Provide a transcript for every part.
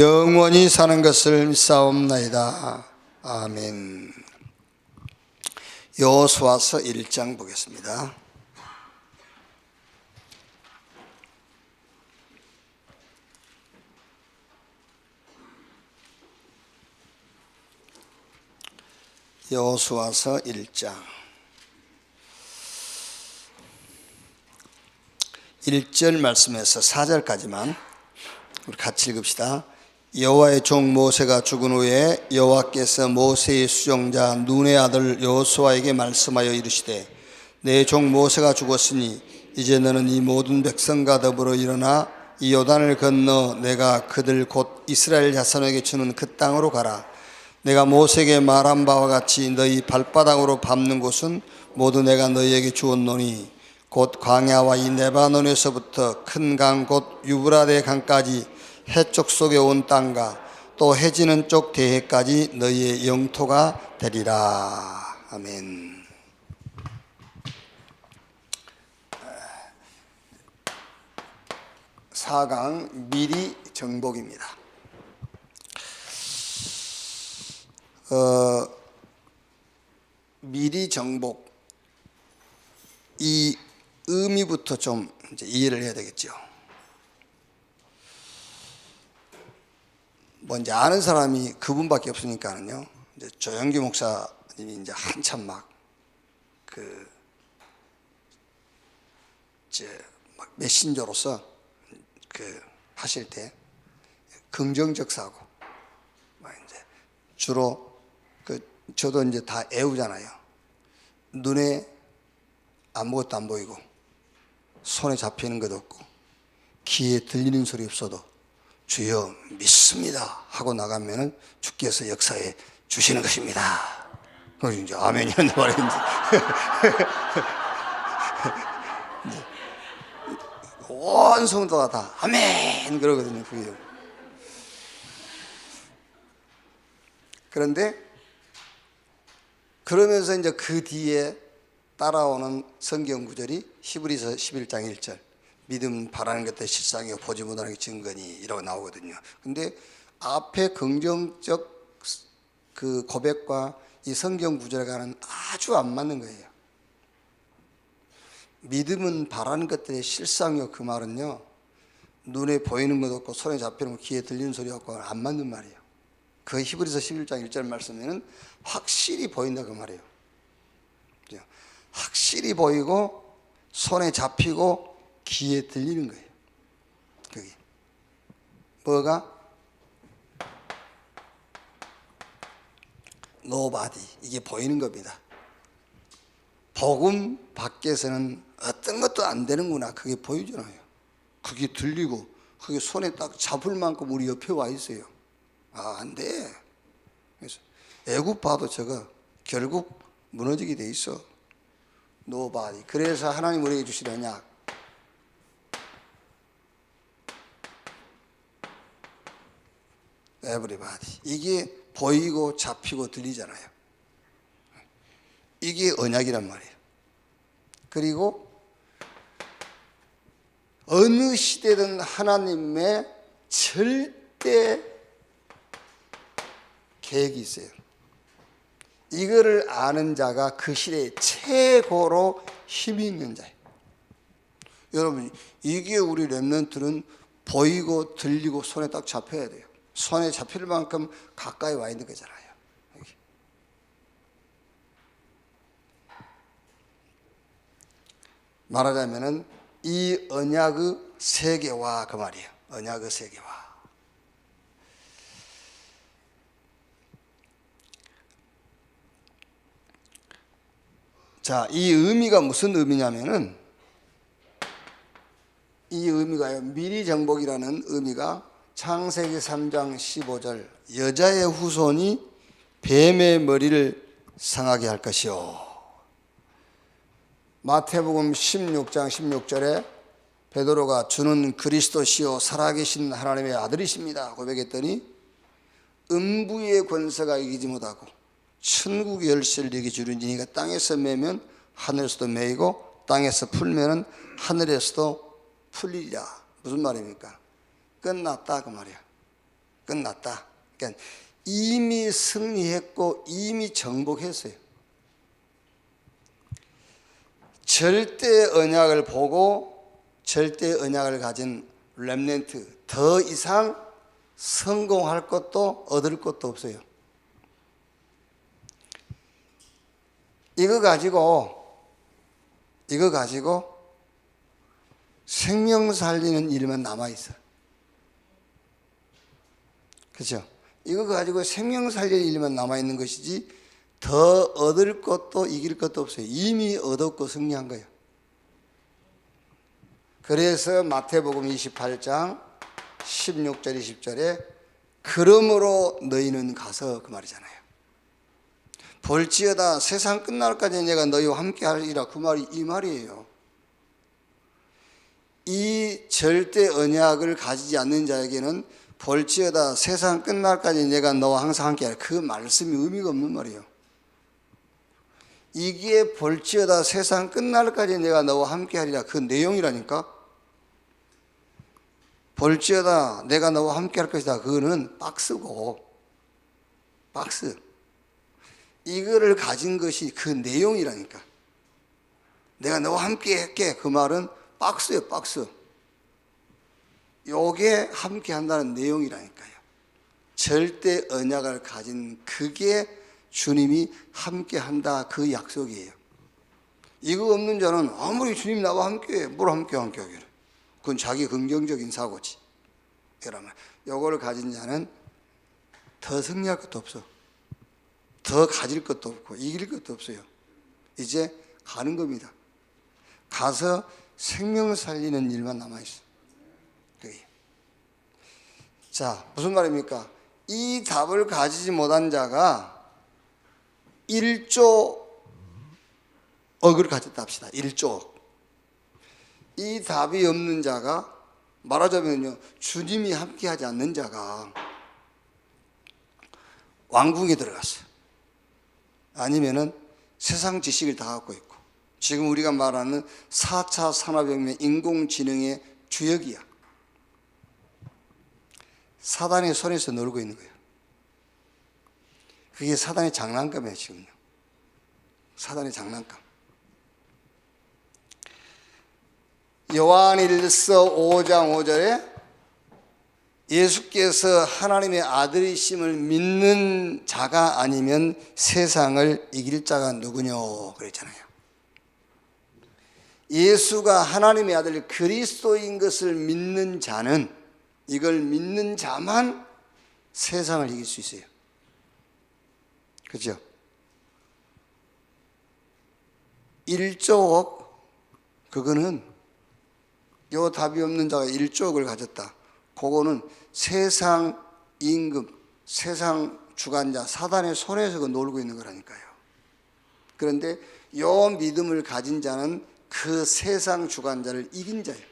영원히 사는 것을 믿사옵나이다. 아멘. 여호수아서 1장 보겠습니다. 여호수아서 1장 1절 말씀에서 4절까지만 우리 같이 읽읍시다. 여호와의 종 모세가 죽은 후에 여호와께서 모세의 수종자 눈의 아들 여호수아에게 말씀하여 이르시되, 내 종 모세가 죽었으니 이제 너는 이 모든 백성과 더불어 일어나 이 요단을 건너 내가 그들 곧 이스라엘 자손에게 주는 그 땅으로 가라. 내가 모세에게 말한 바와 같이 너희 발바닥으로 밟는 곳은 모두 내가 너희에게 주었노니 곧 광야와 이 레바논에서부터 큰 강 곧 유브라데 강까지 해쪽 속에 온 땅과 또 해지는 쪽 대해까지 너희의 영토가 되리라. 아멘. 사강 미리 정복입니다. 미리 정복, 이 의미부터 좀 이제 이해를 해야 되겠죠. 뭐 이제 아는 사람이 그분밖에 없으니까는요. 이제 조영기 목사님이 이제 한참 막 메신저로서 하실 때 긍정적 사고, 뭐 이제 주로 저도 이제 다 애우잖아요. 눈에 아무것도 안 보이고 손에 잡히는 것도 없고 귀에 들리는 소리 없어도 주여 믿습니다 하고 나가면은 주께서 역사해 주시는 것입니다. 그래서 이제 아멘이 한다 말인지 온 성도가 다 아멘 그러거든요. 그게. 그런데 그러면서 이제 그 뒤에 따라오는 성경 구절이 히브리서 11장 1절, 믿음 바라는 것들 실상이요 보지 못하는 게 증거니 이라고 나오거든요. 근데 앞에 긍정적 그 고백과 이 성경 구절과는 아주 안 맞는 거예요. 믿음은 바라는 것들의 실상이요, 그 말은요 눈에 보이는 것 없고 손에 잡히는 것, 귀에 들리는 소리 없고 안 맞는 말이에요. 그 히브리서 11장 1절 말씀에는 확실히 보인다 그 말이에요. 확실히 보이고 손에 잡히고 귀에 들리는 거예요. 거기 뭐가? nobody, 이게 보이는 겁니다. 복음 밖에서는 어떤 것도 안 되는구나, 그게 보이잖아요. 그게 들리고 그게 손에 딱 잡을 만큼 우리 옆에 와 있어요. 안 돼. 그래서 애국 봐도 저거 결국 무너지게 돼 있어. nobody. 그래서 하나님 우리에게 주시는 약, everybody. 이게 보이고 잡히고 들리잖아요. 이게 언약이란 말이에요. 그리고 어느 시대든 하나님의 절대 계획이 있어요. 이거를 아는 자가 그 시대에 최고로 힘이 있는 자예요. 여러분, 이게 우리 렘넌트는 보이고 들리고 손에 딱 잡혀야 돼요. 손에 잡힐 만큼 가까이 와 있는 거잖아요. 여기. 말하자면은 이 언약의 세계화 그 말이에요. 언약의 세계화. 자, 이 의미가 무슨 의미냐면은, 이 의미가요, 미리 정복이라는 의미가 창세기 3장 15절, 여자의 후손이 뱀의 머리를 상하게 할 것이요. 마태복음 16장 16절에 베드로가 주는 그리스도시요 살아계신 하나님의 아들이십니다 고백했더니, 음부의 권세가 이기지 못하고 천국의 열쇠를 네게 주리니가 땅에서 매면 하늘에서도 매이고 땅에서 풀면은 하늘에서도 풀리랴. 무슨 말입니까? 끝났다 그 말이야. 끝났다. 그러니까 이미 승리했고 이미 정복했어요. 절대 언약을 보고 절대 언약을 가진 렘넌트, 더 이상 성공할 것도 얻을 것도 없어요. 이거 가지고 생명 살리는 일만 남아있어. 그렇죠? 이거 가지고 생명 살리는 일만 남아있는 것이지 더 얻을 것도 이길 것도 없어요. 이미 얻었고 승리한 거예요. 그래서 마태복음 28장 16절 20절에 그러므로 너희는 가서 그 말이잖아요. 볼지어다 세상 끝날까지 내가 너희와 함께 하리라, 그 말이 이 말이에요. 이 절대 언약을 가지지 않는 자에게는 볼지어다 세상 끝날까지 내가 너와 항상 함께 하리라, 그 말씀이 의미가 없는 말이에요. 이게 볼지어다 세상 끝날까지 내가 너와 함께 하리라, 그 내용이라니까. 볼지어다 내가 너와 함께 할 것이다, 그거는 박스고, 박스. 이거를 가진 것이 그 내용이라니까. 내가 너와 함께 할게, 그 말은 박스예요, 박스. 요게 함께 한다는 내용이라니까요. 절대 언약을 가진 그게 주님이 함께 한다, 그 약속이에요. 이거 없는 자는 아무리 주님 나와 함께 해, 뭘 함께 하기를. 그건 자기 긍정적인 사고지. 그러면 요거를 가진 자는 더 승리할 것도 없어. 더 가질 것도 없고 이길 것도 없어요. 이제 가는 겁니다. 가서 생명 살리는 일만 남아있어. 자, 무슨 말입니까? 이 답을 가지지 못한 자가 1조 억을 가졌다 합시다. 1조 억. 이 답이 없는 자가, 말하자면요, 주님이 함께하지 않는 자가 왕궁에 들어갔어요. 아니면은 세상 지식을 다 갖고 있고, 지금 우리가 말하는 4차 산업혁명 인공지능의 주역이야. 사단의 손에서 놀고 있는 거예요. 그게 사단의 장난감이에요, 지금요. 사단의 장난감. 요한일서 5장 5절에 예수께서 하나님의 아들이심을 믿는 자가 아니면 세상을 이길 자가 누구뇨 그랬잖아요. 예수가 하나님의 아들 그리스도인 것을 믿는 자는, 이걸 믿는 자만 세상을 이길 수 있어요. 그렇죠? 1조 억, 그거는 요 답이 없는 자가 1조 억을 가졌다. 그거는 세상 임금, 세상 주관자, 사단의 손에서 놀고 있는 거라니까요. 그런데 요 믿음을 가진 자는 그 세상 주관자를 이긴 자예요.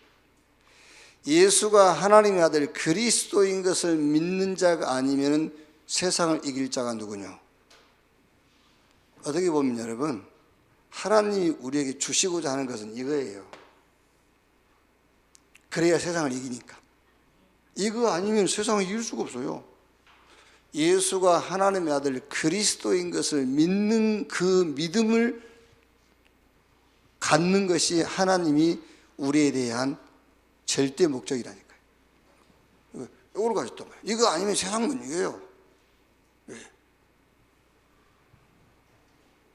예수가 하나님의 아들 그리스도인 것을 믿는 자가 아니면 세상을 이길 자가 누구냐? 어떻게 보면 여러분, 하나님이 우리에게 주시고자 하는 것은 이거예요. 그래야 세상을 이기니까. 이거 아니면 세상을 이길 수가 없어요. 예수가 하나님의 아들 그리스도인 것을 믿는 그 믿음을 갖는 것이 하나님이 우리에 대한 절대 목적이라니까요. 이걸 가졌단 말이에요. 이거 아니면 세상 못 이겨요. 왜?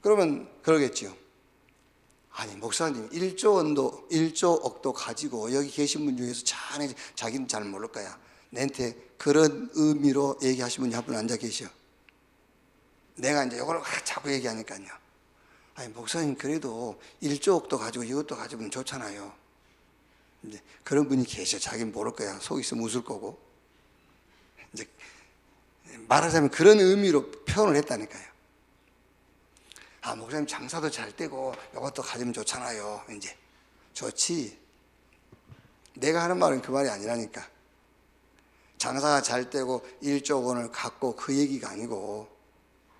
그러면 그러겠죠. 아니, 목사님 1조 억도 가지고 여기 계신 분 중에서 자기는 잘 모를 거야. 내한테 그런 의미로 얘기하신 분이 한 분 앉아 계셔. 내가 이제 이걸 자꾸 얘기하니까요. 아니, 목사님 그래도 1조 억도 가지고 이것도 가지면 좋잖아요. 이제 그런 분이 계셔. 자기는 모를 거야. 속 있으면 웃을 거고. 이제 말하자면 그런 의미로 표현을 했다니까요. 아, 목사님 장사도 잘 되고 이것도 가지면 좋잖아요. 이제 좋지. 내가 하는 말은 그 말이 아니라니까. 장사가 잘 되고 1조 원을 갖고 그 얘기가 아니고,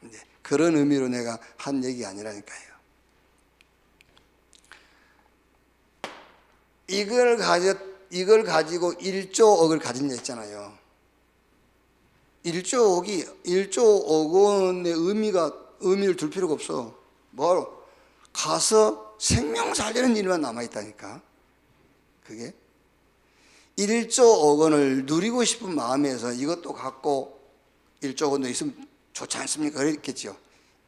이제 그런 의미로 내가 한 얘기가 아니라니까요. 이걸 가지고 1조 억을 가진 자 있잖아요. 1조 5억 원의 의미를 둘 필요가 없어. 뭐로? 가서 생명 살리는 일만 남아있다니까. 그게 1조 5억 원을 누리고 싶은 마음에서 이것도 갖고 1조 원도 있으면 좋지 않습니까? 그랬겠죠.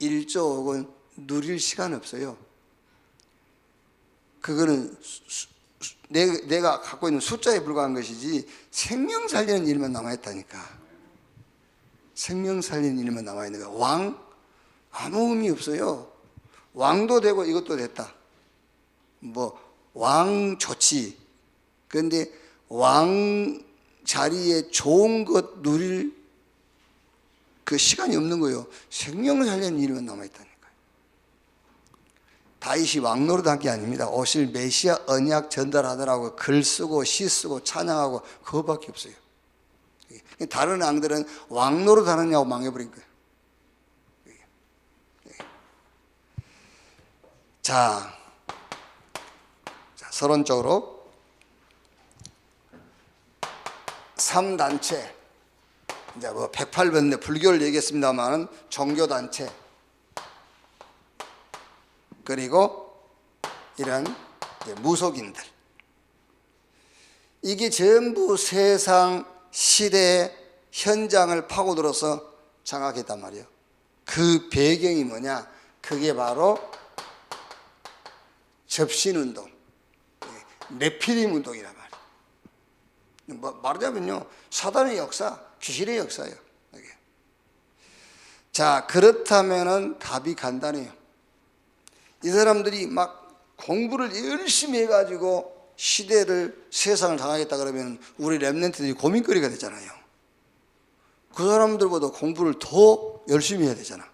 1조 5억 원 누릴 시간 없어요. 그거는 내가 갖고 있는 숫자에 불과한 것이지 생명 살리는 일만 남아있다니까. 생명 살리는 일만 남아있는 거야. 왕? 아무 의미 없어요. 왕도 되고 이것도 됐다. 뭐 왕 좋지. 그런데 왕 자리에 좋은 것 누릴 그 시간이 없는 거예요. 생명 살리는 일만 남아있다니까요. 다윗이 왕 노릇한 게 아닙니다. 오실 메시아 언약 전달하더라고. 글 쓰고 시 쓰고 찬양하고 그거밖에 없어요. 다른 왕들은 왕 노릇하느냐고 망해버린 거예요. 자, 서론적으로 3단체, 이제 뭐 108번대 불교를 얘기했습니다만 종교단체, 그리고 이런 무속인들, 이게 전부 세상 시대 현장을 파고들어서 장악했단 말이에요. 그 배경이 뭐냐? 그게 바로 접신운동, 네피림 운동이란 말이에요. 말하자면요, 사단의 역사, 귀신의 역사예요. 자, 그렇다면은 답이 간단해요. 이 사람들이 막 공부를 열심히 해가지고 시대를, 세상을 장악했다 그러면 우리 랩런트들이 고민거리가 되잖아요. 그 사람들보다 공부를 더 열심히 해야 되잖아.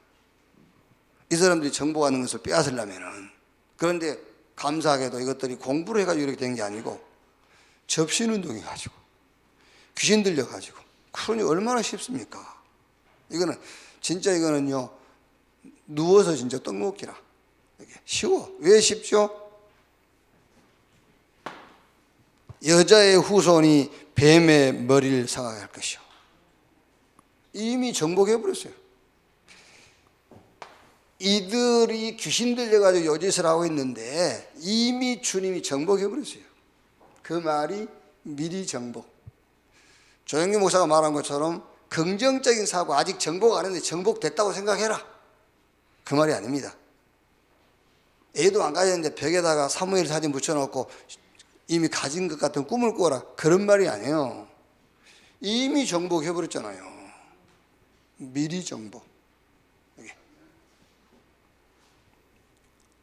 이 사람들이 정복하는 것을 빼앗으려면은. 그런데 감사하게도 이것들이 공부를 해가지고 이렇게 된 게 아니고 접신운동이 가지고 귀신 들려가지고. 그러니 얼마나 쉽습니까? 이거는 진짜, 이거는요, 누워서 진짜 떡 먹기라. 쉬워. 왜 쉽죠? 여자의 후손이 뱀의 머리를 상하게 할 것이요. 이미 정복해버렸어요. 이들이 귀신 들려가지고 요짓을 하고 있는데 이미 주님이 정복해버렸어요. 그 말이 미리 정복. 조영기 목사가 말한 것처럼 긍정적인 사고, 아직 정복 안 했는데 정복됐다고 생각해라, 그 말이 아닙니다. 애도 안 가졌는데 벽에다가 사무엘 사진 붙여놓고 이미 가진 것 같은 꿈을 꾸어라, 그런 말이 아니에요. 이미 정복해버렸잖아요. 미리 정복.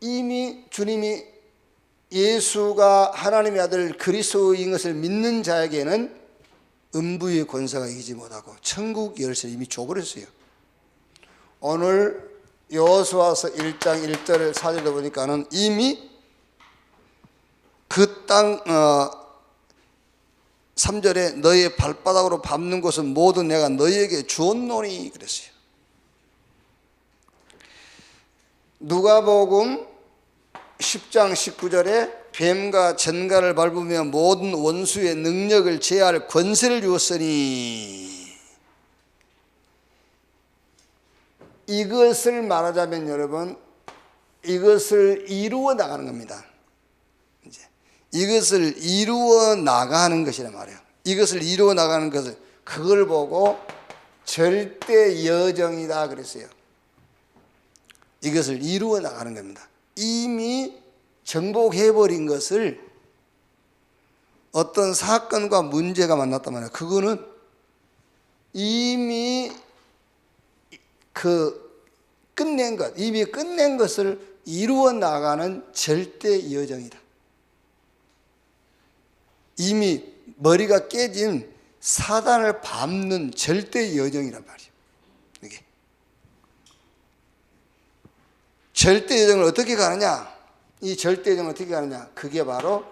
이미 주님이 예수가 하나님의 아들 그리스도인 것을 믿는 자에게는 음부의 권세가 이기지 못하고 천국 열쇠를 이미 줘버렸어요. 오늘 여호수아서 1장 1절 4절에 보니까는 이미 그 땅 3절에 너의 발바닥으로 밟는 곳은 모두 내가 너희에게 주었노니 그랬어요. 누가복음 10장 19절에 뱀과 전갈을 밟으며 모든 원수의 능력을 제할 권세를 주었으니, 이것을 말하자면 여러분, 이것을 이루어 나가는 겁니다. 이제 이것을 이루어 나가는 것이란 말이에요. 이것을 이루어 나가는 것을, 그걸 보고 절대 여정이다 그랬어요. 이것을 이루어 나가는 겁니다. 이미 정복해버린 것을 어떤 사건과 문제가 만났단 말이에요. 그거는 이미 끝낸 것, 이미 끝낸 것을 이루어 나가는 절대 여정이다. 이미 머리가 깨진 사단을 밟는 절대 여정이란 말이에요. 이게 절대 여정을 어떻게 가느냐? 이 절대 여정을 어떻게 가느냐? 그게 바로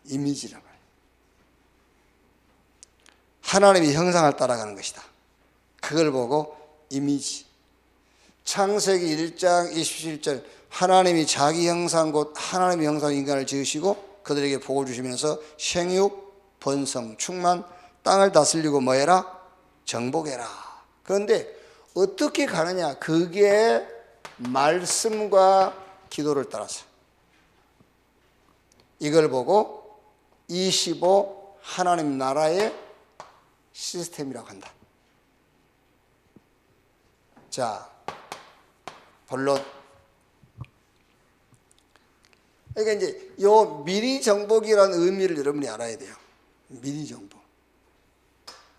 이미지란 말이에요. 하나님의 형상을 따라가는 것이다. 그걸 보고 이미지. 창세기 1장 27절, 하나님이 자기 형상 곧 하나님의 형상 인간을 지으시고 그들에게 복을 주시면서 생육, 번성, 충만, 땅을 다스리고 뭐해라? 정복해라. 그런데 어떻게 가느냐? 그게 말씀과 기도를 따라서. 이걸 보고 25 하나님 나라의 시스템이라고 한다. 자, 본론. 그러니까 이제 요 미리 정복이라는 의미를 여러분이 알아야 돼요. 미리 정복.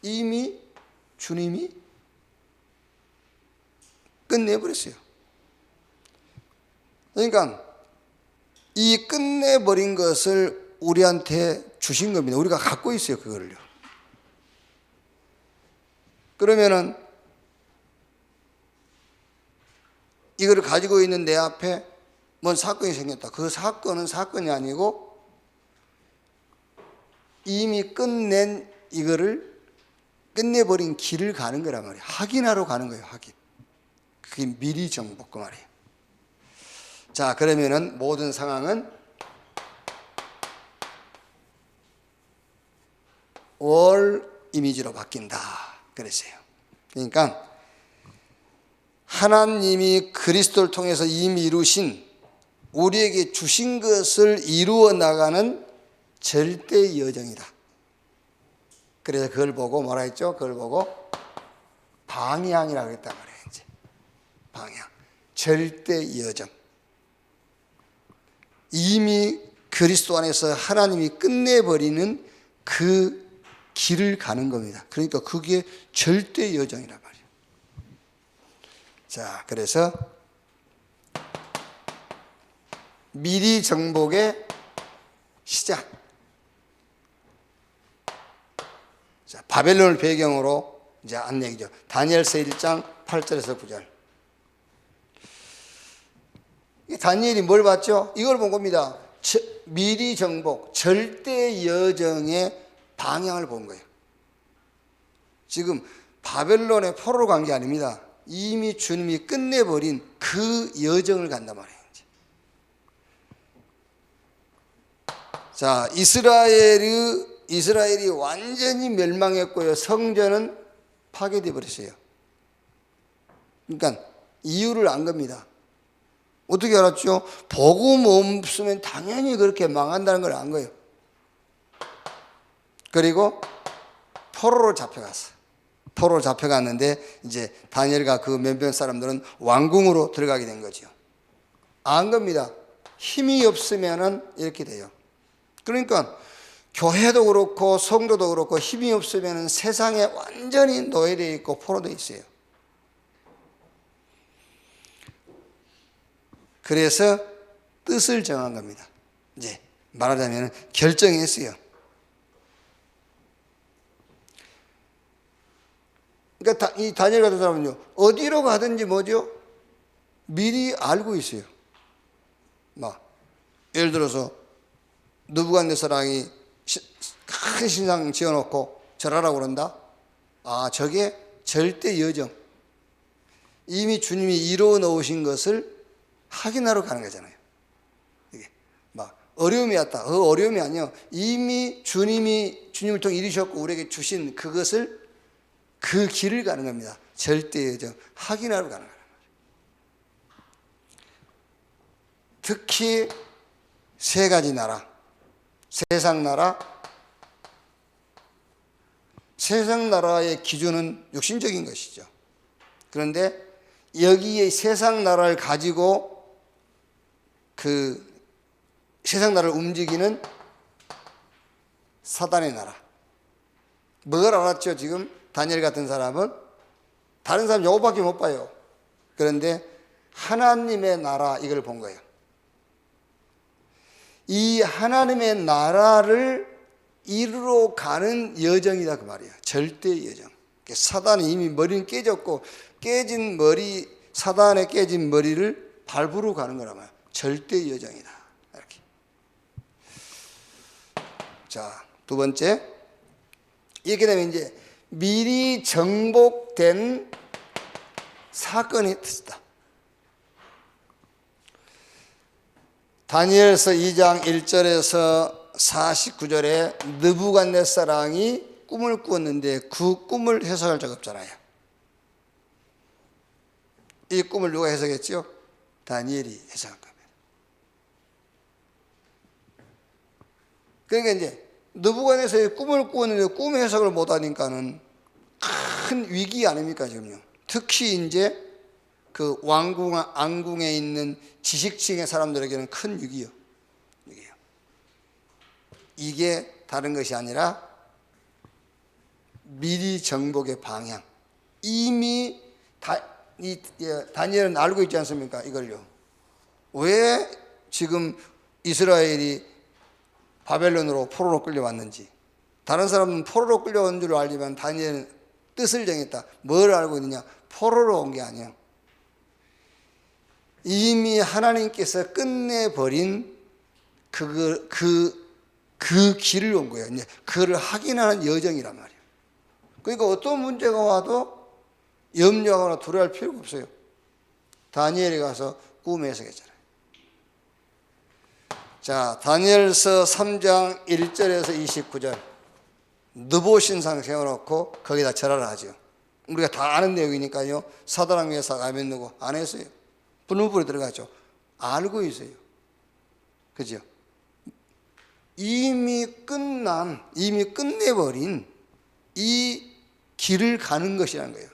이미 주님이 끝내버렸어요. 그러니까 이 끝내버린 것을 우리한테 주신 겁니다. 우리가 갖고 있어요, 그거를요. 그러면은 이거를 가지고 있는 내 앞에 뭔 사건이 생겼다. 그 사건은 사건이 아니고 이미 끝낸 이거를 끝내버린 길을 가는 거란 말이에요. 확인하러 가는 거예요, 확인. 그게 미리 정복 그 말이에요. 자, 그러면은 모든 상황은 월 이미지로 바뀐다 그랬어요. 그러니까 하나님이 그리스도를 통해서 이미 이루신 우리에게 주신 것을 이루어 나가는 절대 여정이다. 그래서 그걸 보고 뭐라 했죠? 그걸 보고 방향이라고 했단 말이에요. 이제 방향, 절대 여정. 이미 그리스도 안에서 하나님이 끝내버리는 그 길을 가는 겁니다. 그러니까 그게 절대 여정이란 말이에요. 자, 그래서 미리 정복의 시작. 자, 바벨론을 배경으로 이제 한 얘기죠. 다니엘서 1장 8절에서 9절. 다니엘이 뭘 봤죠? 이걸 본 겁니다. 미리 정복, 절대 여정의 방향을 본 거예요. 지금 바벨론의 포로로 간 게 아닙니다. 이미 주님이 끝내버린 그 여정을 간단 말이에요. 자, 이스라엘이 완전히 멸망했고요. 성전은 파괴되어 버렸어요. 그러니까 이유를 안 겁니다. 어떻게 알았죠? 복음 없으면 당연히 그렇게 망한다는 걸 안 거예요. 그리고 포로로 잡혀갔어. 포로로 잡혀갔는데 이제 다니엘과 그 몇몇 사람들은 왕궁으로 들어가게 된 거죠. 안 겁니다. 힘이 없으면은 이렇게 돼요. 그러니까 교회도 그렇고 성도도 그렇고 힘이 없으면은 세상에 완전히 노예되어 있고 포로되어 있어요. 그래서 뜻을 정한 겁니다. 이제 말하자면 결정했어요. 그러니까 이 다니엘 같은 사람은요, 어디로 가든지 뭐죠? 미리 알고 있어요. 예를 들어서 느부갓네살왕이 큰 신상 지어놓고 절하라고 그런다. 아, 저게 절대 여정. 이미 주님이 이루어 놓으신 것을 확인하러 가는 거잖아요. 이게 어려움이 왔다. 어려움이 아니요. 이미 주님을 통해 이루셨고 우리에게 주신 그것을 그 길을 가는 겁니다. 절대 여정. 확인하러 가는 거예요. 특히 세 가지 나라. 세상 나라의 기준은 육신적인 것이죠. 그런데 여기에 세상 나라를 가지고 그 세상 나라를 움직이는 사단의 나라. 뭘 알았죠? 지금 다니엘 같은 사람은 다른 사람 요거밖에 못 봐요. 그런데 하나님의 나라 이걸 본 거예요. 이 하나님의 나라를 이루러 가는 여정이다 그 말이에요. 절대 여정. 사단이 이미 머리는 깨졌고 깨진 머리, 사단의 깨진 머리를 밟으러 가는 거란 말이에요. 절대 여정이다. 이렇게. 자, 두 번째. 이렇게 되면 이제 미리 정복된 사건이 있다. 다니엘서 2장 1절에서 49절에 느부갓네살 왕이 꿈을 꾸었는데 그 꿈을 해석할 적 없잖아요. 이 꿈을 누가 해석했죠? 다니엘이 해석한 겁니다. 그러니까 이제 느부갓네살이 꿈을 꾸었는데 꿈 해석을 못하니까는 큰 위기 아닙니까 지금요. 특히 이제 그 왕궁에 있는 지식층의 사람들에게는 큰 위기요. 이게 다른 것이 아니라 미리 정복의 방향. 이미 다니엘은 알고 있지 않습니까? 이걸요. 왜 지금 이스라엘이 바벨론으로 포로로 끌려왔는지. 다른 사람은 포로로 끌려온 줄 알지만 다니엘은 뜻을 정했다. 뭘 알고 있느냐? 포로로 온 게 아니에요. 이미 하나님께서 끝내버린 그 길을 온 거예요. 이제 그를 확인하는 여정이란 말이에요. 그러니까 어떤 문제가 와도 염려하거나 두려워할 필요가 없어요. 다니엘이 가서 꿈 해석했잖아요. 자, 다니엘서 3장 1절에서 29절 느보신상 세워놓고 거기다 절하라 하죠. 우리가 다 아는 내용이니까요. 사드락 메삭 아벤느고 안 했어요. 분문불에 들어가죠. 알고 있어요. 그죠? 이미 끝내버린 이 길을 가는 것이라는 거예요.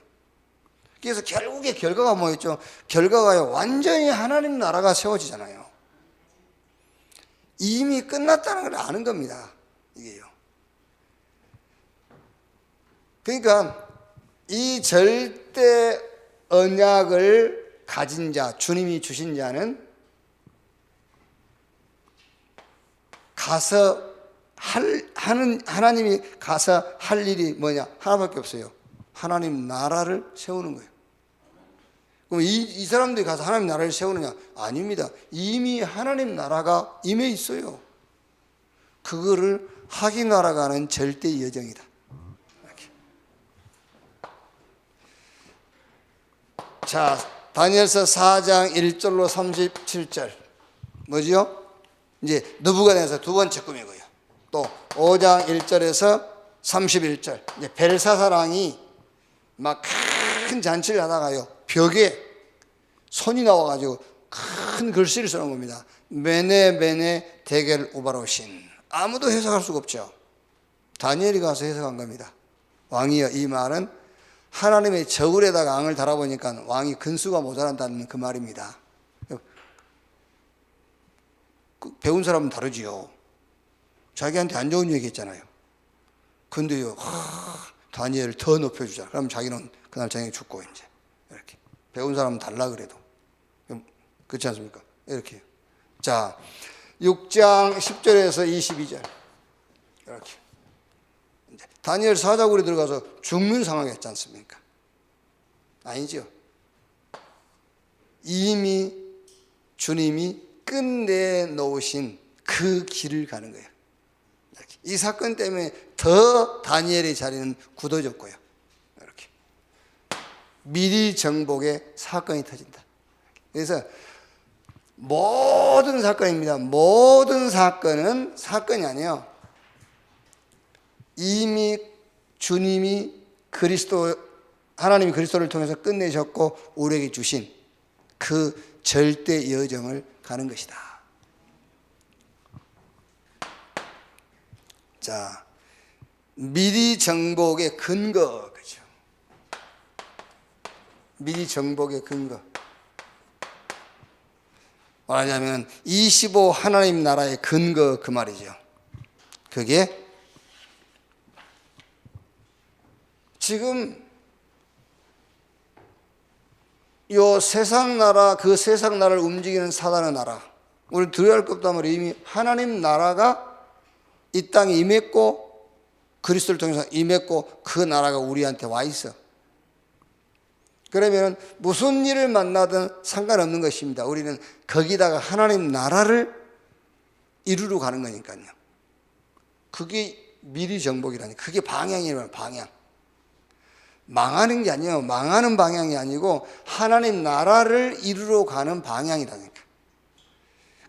그래서 결국에 결과가 뭐였죠? 결과가요, 완전히 하나님 나라가 세워지잖아요. 이미 끝났다는 걸 아는 겁니다. 이게요. 그러니까 이 절대 언약을 가진 자, 주님이 주신 자는 하나님이 가서 할 일이 뭐냐? 하나밖에 없어요. 하나님 나라를 세우는 거예요. 그럼 이 사람들이 가서 하나님 나라를 세우느냐? 아닙니다. 이미 하나님 나라가 임해 있어요. 그거를 확인하러가는 절대 여정이다. 이렇게. 자, 다니엘서 4장 1절로 37절 뭐죠? 이제 느부갓네살 두 번째 꿈이고요. 또 5장 1절에서 31절 이제 벨사사랑이 막 큰 잔치를 하다가요, 벽에 손이 나와가지고 큰 글씨를 써놓은 겁니다. 메네 데겔 우바로신. 아무도 해석할 수가 없죠. 다니엘이 가서 해석한 겁니다. 왕이여, 이 말은 하나님의 저울에다가 앙을 달아보니까 왕이 근수가 모자란다는 그 말입니다. 배운 사람은 다르지요. 자기한테 안 좋은 얘기 했잖아요. 근데요, 다니엘을 더 높여주자. 그럼 자기는 그날 저녁에 죽고, 이제 이렇게 배운 사람은 달라 그래도. 그렇지 않습니까? 이렇게. 자, 6장 10절에서 22절 이렇게. 이제 다니엘 사자굴에 들어가서 죽는 상황이었지 않습니까? 아니죠. 이미 주님이 끝내놓으신 그 길을 가는 거예요. 이 사건 때문에 더 다니엘의 자리는 굳어졌고요. 이렇게 미리 정복의 사건이 터진다. 그래서 모든 사건입니다. 모든 사건은 사건이 아니에요. 이미 주님이 하나님이 그리스도를 통해서 끝내셨고 우리에게 주신 그 절대 여정을 가는 것이다. 자, 미리 정복의 근거, 그죠? 미리 정복의 근거. 말하자면 25 하나님 나라의 근거, 그 말이죠. 그게 지금 요 세상 나라, 그 세상 나라를 움직이는 사단의 나라, 우리 두려워할 것 없단 말이에요. 이미 하나님 나라가 이 땅에 임했고 그리스도를 통해서 임했고 그 나라가 우리한테 와 있어. 그러면 무슨 일을 만나든 상관없는 것입니다. 우리는 거기다가 하나님 나라를 이루러 가는 거니까요. 그게 미리 정복이라니. 그게 방향이라는 방향. 망하는 게 아니에요. 망하는 방향이 아니고 하나님 나라를 이루러 가는 방향이라니까.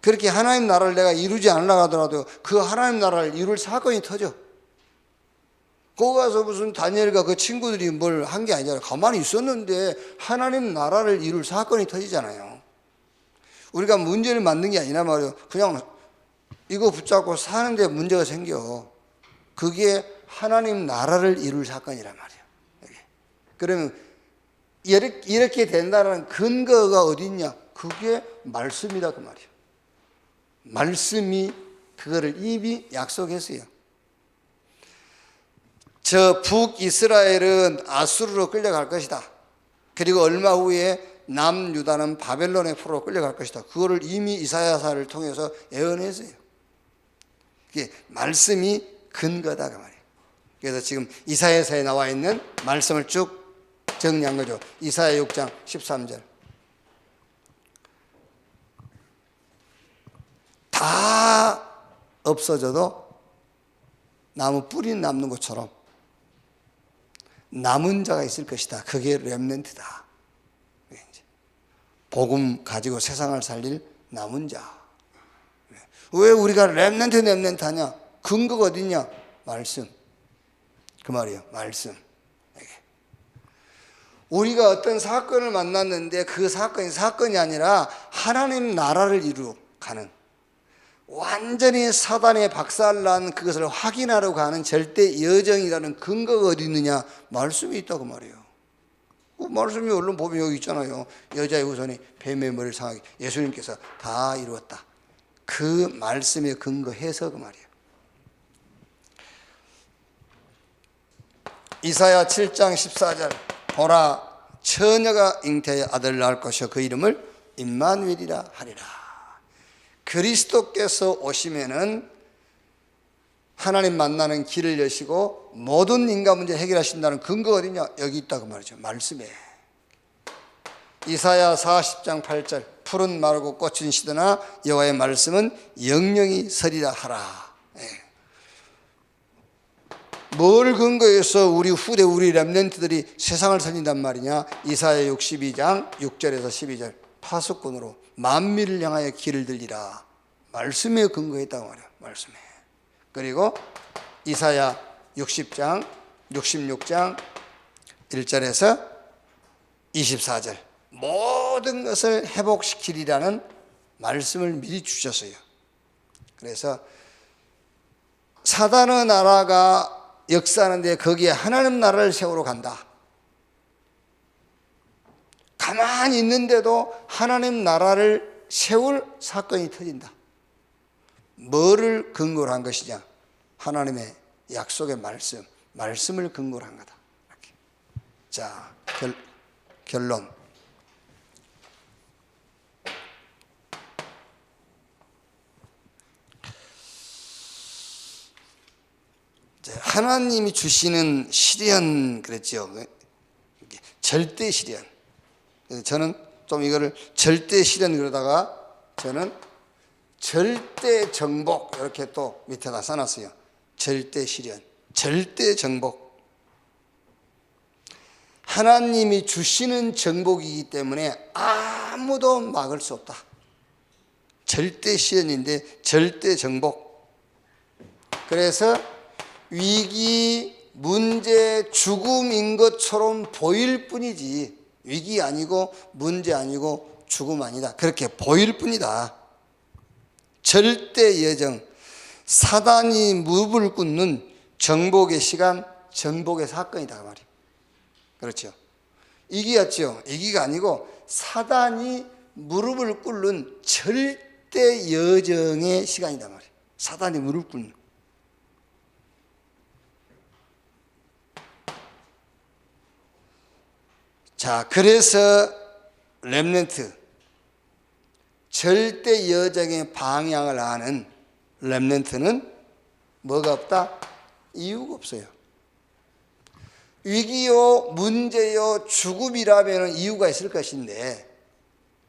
그렇게 하나님 나라를 내가 이루지 않으려고 하더라도 그 하나님 나라를 이룰 사건이 터져. 거기 가서 무슨 다니엘과 그 친구들이 뭘 한 게 아니잖아요. 가만히 있었는데 하나님 나라를 이룰 사건이 터지잖아요. 우리가 문제를 만든 게 아니라 말이에요. 그냥 이거 붙잡고 사는데 문제가 생겨. 그게 하나님 나라를 이룰 사건이란 말이에요. 그러면 이렇게 된다는 근거가 어디 있냐? 그게 말씀이다 그 말이에요. 말씀이 그거를 이미 약속했어요. 저 북이스라엘은 아수르로 끌려갈 것이다. 그리고 얼마 후에 남유다는 바벨론의 포로로 끌려갈 것이다. 그거를 이미 이사야사를 통해서 예언했어요. 그게 말씀이 근거다 그 말이에요. 그래서 지금 이사야서에 나와 있는 말씀을 쭉 정리한 거죠. 이사야 6장 13절. 다 없어져도 나무 뿌리 남는 것처럼 남은 자가 있을 것이다. 그게 렘넌트다. 복음 가지고 세상을 살릴 남은 자. 왜 우리가 렘넌트 하냐? 근거가 어디 있냐? 말씀. 그 말이에요. 말씀. 우리가 어떤 사건을 만났는데 그 사건이 아니라 하나님 나라를 이루어가는, 완전히 사단의 박살난 그것을 확인하러 가는 절대 여정이라는 근거가 어디 있느냐? 말씀이 있다고 말이에요. 그 말씀이 얼른 보면 여기 있잖아요. 여자의 후손이 뱀의 머리를 상하게, 예수님께서 다 이루었다. 그 말씀에 근거해서 그 말이에요. 이사야 7장 14절. 보라, 처녀가 잉태의 아들을 낳을 것이요 그 이름을 임마누엘이라 하리라. 그리스도께서 오시면은 하나님 만나는 길을 여시고 모든 인간 문제 해결하신다는 근거가 어디냐? 여기 있다고 말이죠. 말씀에. 이사야 40장 8절. 푸른 마르고 꽃은 시드나 여호와의 말씀은 영영이 서리라 하라. 뭘 근거해서 우리 후대 우리 렘넌트들이 세상을 살린단 말이냐? 이사야 62장 6절에서 12절. 파수꾼으로 만민을 향하여 길을 들리라. 말씀에 근거했다고 말이야. 말씀에. 그리고 이사야 66장 1절에서 24절. 모든 것을 회복시키리라는 말씀을 미리 주셨어요. 그래서 사단의 나라가 역사하는데 거기에 하나님 나라를 세우러 간다. 가만히 있는데도 하나님 나라를 세울 사건이 터진다. 뭐를 근거로 한 것이냐? 하나님의 약속의 말씀을 근거로 한 거다. 이렇게. 자, 결론. 하나님이 주시는 시련 그랬죠. 절대 시련. 저는 좀 이거를 절대 시련 그러다가 저는 절대 정복 이렇게 또 밑에다 써놨어요. 절대 시련, 절대 정복. 하나님이 주시는 정복이기 때문에 아무도 막을 수 없다. 절대 시련인데 절대 정복. 그래서 위기, 문제, 죽음인 것처럼 보일 뿐이지 위기 아니고 문제 아니고 죽음 아니다. 그렇게 보일 뿐이다. 절대 여정, 사단이 무릎을 꿇는 정복의 시간, 정복의 사건이다 말이에요. 그렇죠? 위기였죠. 위기가 아니고 사단이 무릎을 꿇는 절대 여정의 시간이다 말이에요. 사단이 무릎 꿇는. 자, 그래서 렘넌트, 절대 여정의 방향을 아는 렘넌트는 뭐가 없다? 이유가 없어요. 위기요, 문제요, 죽음이라면 이유가 있을 것인데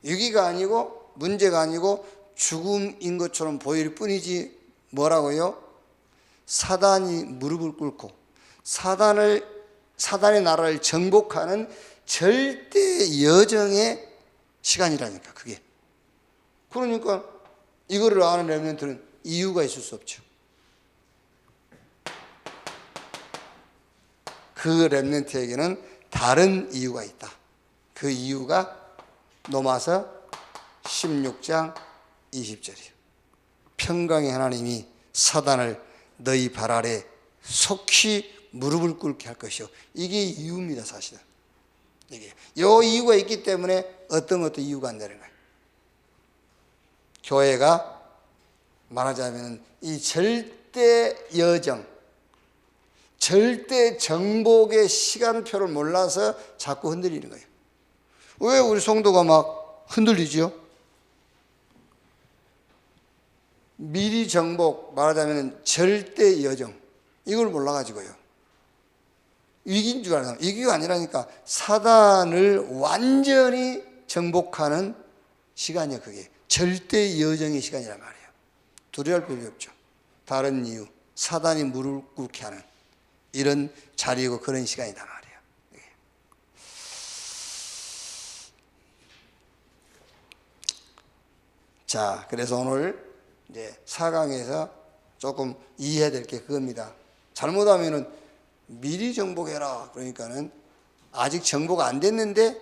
위기가 아니고 문제가 아니고 죽음인 것처럼 보일 뿐이지 뭐라고요? 사단이 무릎을 꿇고 사단의 나라를 정복하는 절대 여정의 시간이라니까 그게. 그러니까 이거를 아는 렘넌트는 이유가 있을 수 없죠. 그 렘넌트에게는 다른 이유가 있다. 그 이유가 로마서 16장 20절이에요. 평강의 하나님이 사단을 너희 발 아래 속히 무릎을 꿇게 할 것이요. 이게 이유입니다, 사실은. 이게 요 이유가 있기 때문에 어떤 이유가 안 되는 거예요. 교회가 말하자면 이 절대 여정, 절대 정복의 시간표를 몰라서 자꾸 흔들리는 거예요. 왜 우리 성도가 막 흔들리죠? 미리 정복, 말하자면 절대 여정, 이걸 몰라가지고요. 위기인 줄 알아요. 위기가 아니라니까 사단을 완전히 정복하는 시간이에요. 그게 절대 여정의 시간이란 말이에요. 두려워할 필요 없죠. 다른 이유, 사단이 무릎 꿇게 하는 이런 자리고 그런 시간이단 말이에요. 자, 그래서 오늘 이제 4강에서 조금 이해해야 될 게 그겁니다. 잘못하면은 미리 정복해라 그러니까는 아직 정복 안 됐는데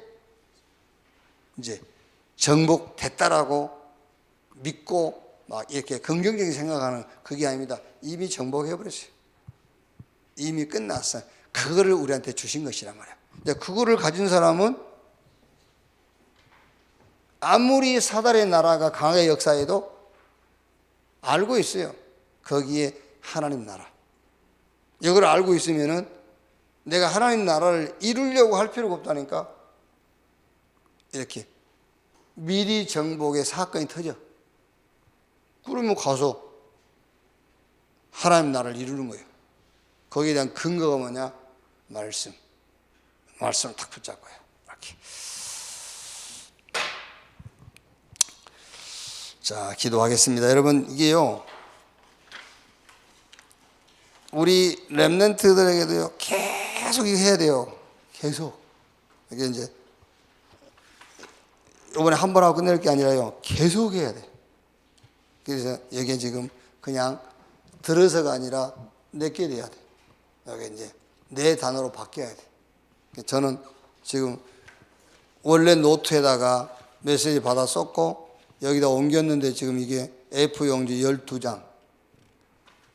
이제 정복됐다라고 믿고 막 이렇게 긍정적인 생각하는 그게 아닙니다. 이미 정복해버렸어요. 이미 끝났어요. 그거를 우리한테 주신 것이란 말이에요. 근데 그거를 가진 사람은 아무리 사단의 나라가 강하게 역사해도 알고 있어요. 거기에 하나님 나라. 이걸 알고 있으면은 내가 하나님 나라를 이루려고 할 필요가 없다니까. 이렇게 미리 정복의 사건이 터져. 그러면 가서 하나님 나라를 이루는 거예요. 거기에 대한 근거가 뭐냐? 말씀. 말씀을 탁 붙잡고요. 이렇게. 자, 기도하겠습니다. 여러분, 이게요, 우리 렘넌트들에게도요, 계속 이거 해야 돼요. 계속. 이게 이제, 이번에 한 번 하고 끝낼 게 아니라요, 계속 해야 돼. 그래서 여기에 지금 그냥 들어서가 아니라 내게 돼야 돼. 여기 이제 내 단어로 바뀌어야 돼. 저는 지금 원래 노트에다가 메시지 받아 썼고, 여기다 옮겼는데 지금 이게 A4 용지 12장.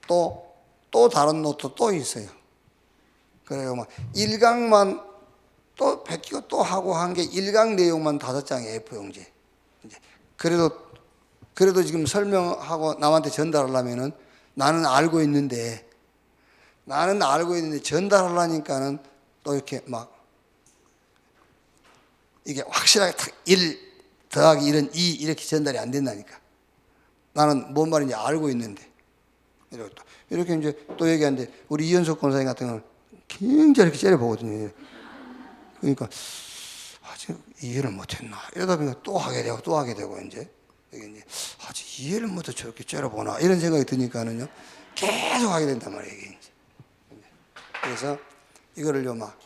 또 다른 노트 또 있어요. 그래요. 막 1강만 또 베끼고 또 하고 한 게 1강 내용만 5장의 A4 용지. 그래도 지금 설명하고 남한테 전달하려면은 나는 알고 있는데 전달하려니까는 또 이렇게 막 이게 확실하게 1 더하기 1은 2 이렇게 전달이 안 된다니까. 나는 뭔 말인지 알고 있는데. 이렇게 이제 또 얘기하는데 우리 이현석 권사님 같은 경우는 굉장히 이렇게 째려보거든요. 그러니까 아직 이해를 못했나. 이러다 보니까 또 하게 되고 이제 아직 이해를 못해 저렇게 째려보나 이런 생각이 드니까는요 계속 하게 된단 말이에요. 이게 이제. 그래서 이거를요 막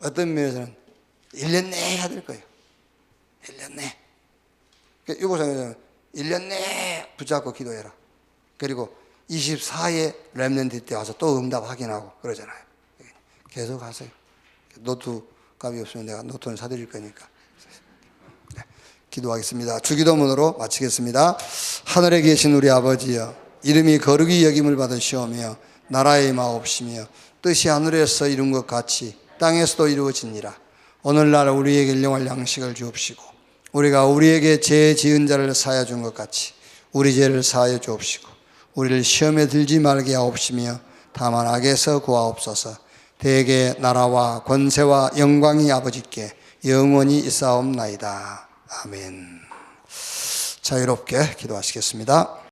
어떤 면에서는 1년 내에 해야 될 거예요. 1년 내. 유보상에서는 1년 내에 붙잡고 기도해라. 그리고 24회 렘넌트 때 와서 또 응답 확인하고 그러잖아요. 계속 하세요. 노트 값이 없으면 내가 노트는 사드릴 거니까. 네, 기도하겠습니다. 주기도문으로 마치겠습니다. 하늘에 계신 우리 아버지여, 이름이 거룩히 여김을 받으시오며 나라의 마옵시며 뜻이 하늘에서 이룬 것 같이 땅에서도 이루어지니라. 오늘날 우리에게 일용할 양식을 주옵시고 우리가 우리에게 죄 지은 자를 사하여 준 것 같이 우리 죄를 사하여 주옵시고 우리를 시험에 들지 말게 하옵시며 다만 악에서 구하옵소서. 대개 나라와 권세와 영광이 아버지께 영원히 있사옵나이다. 아멘. 자유롭게 기도하시겠습니다.